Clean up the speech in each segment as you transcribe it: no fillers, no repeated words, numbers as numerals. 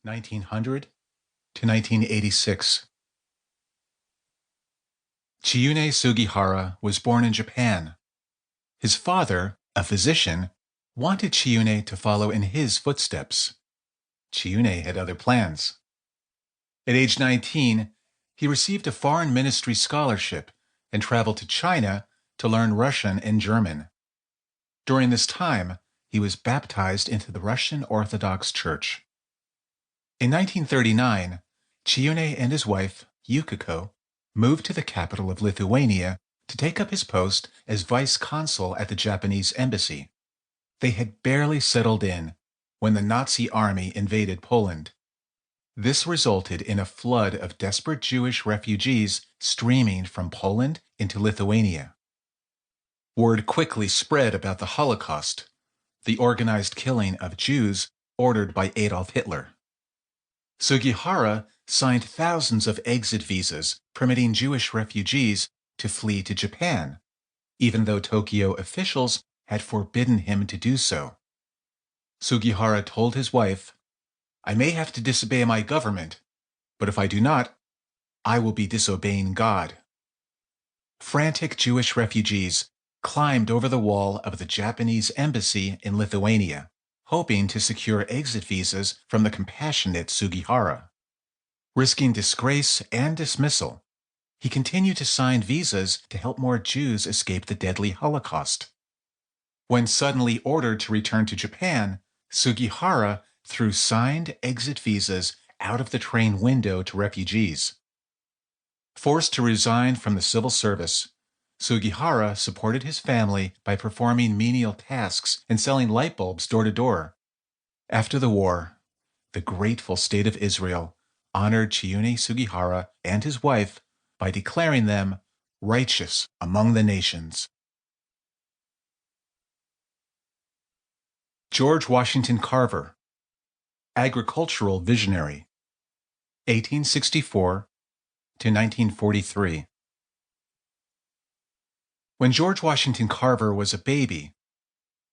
1900 to 1986. Chiyune Sugihara was born in Japan. His father, a physician, wanted Chiyune to follow in his footsteps. Chiyune had other plans. At age 19, he received a foreign ministry scholarship and traveled to China to learn Russian and German. During this time, he was baptized into the Russian Orthodox Church. In 1939, Chiyune and his wife, Yukiko, moved to the capital of Lithuania to take up his post as vice consul at the Japanese embassy. They had barely settled in when the Nazi army invaded Poland. This resulted in a flood of desperate Jewish refugees streaming from Poland into Lithuania. Word quickly spread about the Holocaust, the organized killing of Jews ordered by Adolf Hitler. Sugihara signed thousands of exit visas permitting Jewish refugees to flee to Japan, even though Tokyo officials had forbidden him to do so. Sugihara told his wife, "I may have to disobey my government, but if I do not, I will be disobeying God." Frantic Jewish refugees climbed over the wall of the Japanese embassy in Lithuania, hoping to secure exit visas from the compassionate Sugihara. Risking disgrace and dismissal, he continued to sign visas to help more Jews escape the deadly Holocaust. When suddenly ordered to return to Japan, Sugihara threw signed exit visas out of the train window to refugees. Forced to resign from the civil service, Sugihara supported his family by performing menial tasks and selling light bulbs door to door. After the war, the grateful state of Israel honored Chiyune Sugihara and his wife by declaring them righteous among the nations. George Washington Carver, agricultural visionary, 1864 to 1943. When George Washington Carver was a baby,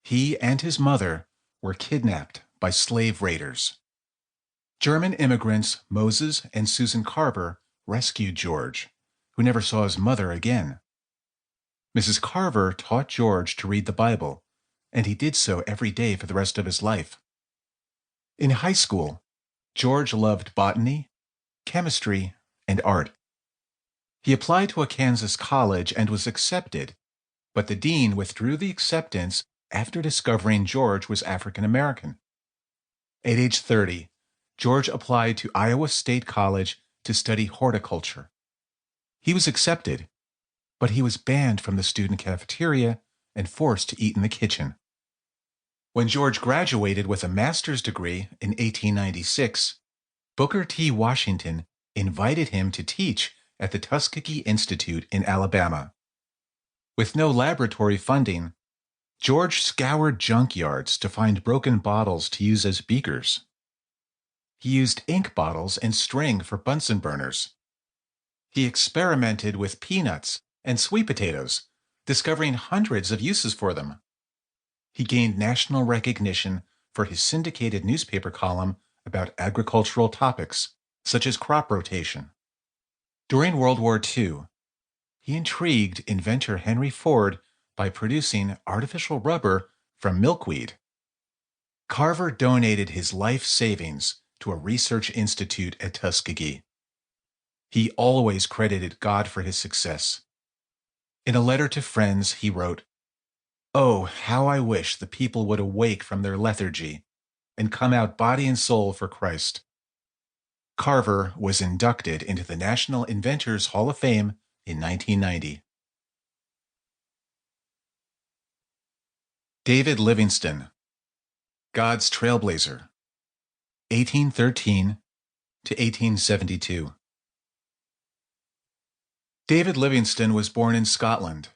he and his mother were kidnapped by slave raiders. German immigrants Moses and Susan Carver rescued George, who never saw his mother again. Mrs. Carver taught George to read the Bible, and he did so every day for the rest of his life. In high school, George loved botany, chemistry, and art. He applied to a Kansas college and was accepted, but the dean withdrew the acceptance after discovering George was African American. At age 30, George applied to Iowa State College to study horticulture. He was accepted, but he was banned from the student cafeteria and forced to eat in the kitchen. When George graduated with a master's degree in 1896, Booker T. Washington invited him to teach at the Tuskegee Institute in Alabama. With no laboratory funding, George scoured junkyards to find broken bottles to use as beakers. He used ink bottles and string for Bunsen burners. He experimented with peanuts and sweet potatoes, discovering hundreds of uses for them. He gained national recognition for his syndicated newspaper column about agricultural topics, such as crop rotation. During World War II, he intrigued inventor Henry Ford by producing artificial rubber from milkweed. Carver donated his life savings to a research institute at Tuskegee. He always credited God for his success. In a letter to friends, he wrote, "Oh, how I wish the people would awake from their lethargy and come out body and soul for Christ." Carver was inducted into the National Inventors Hall of Fame in 1990. David Livingstone, God's Trailblazer, 1813 to 1872. David Livingstone was born in Scotland.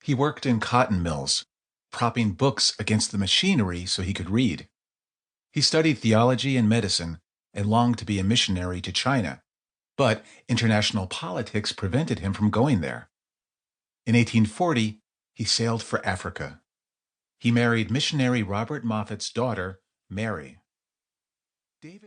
He worked in cotton mills, propping books against the machinery so he could read. He studied theology and medicine and longed to be a missionary to China, but international politics prevented him from going there. In 1840, he sailed for Africa. He married missionary Robert Moffat's daughter, Mary. David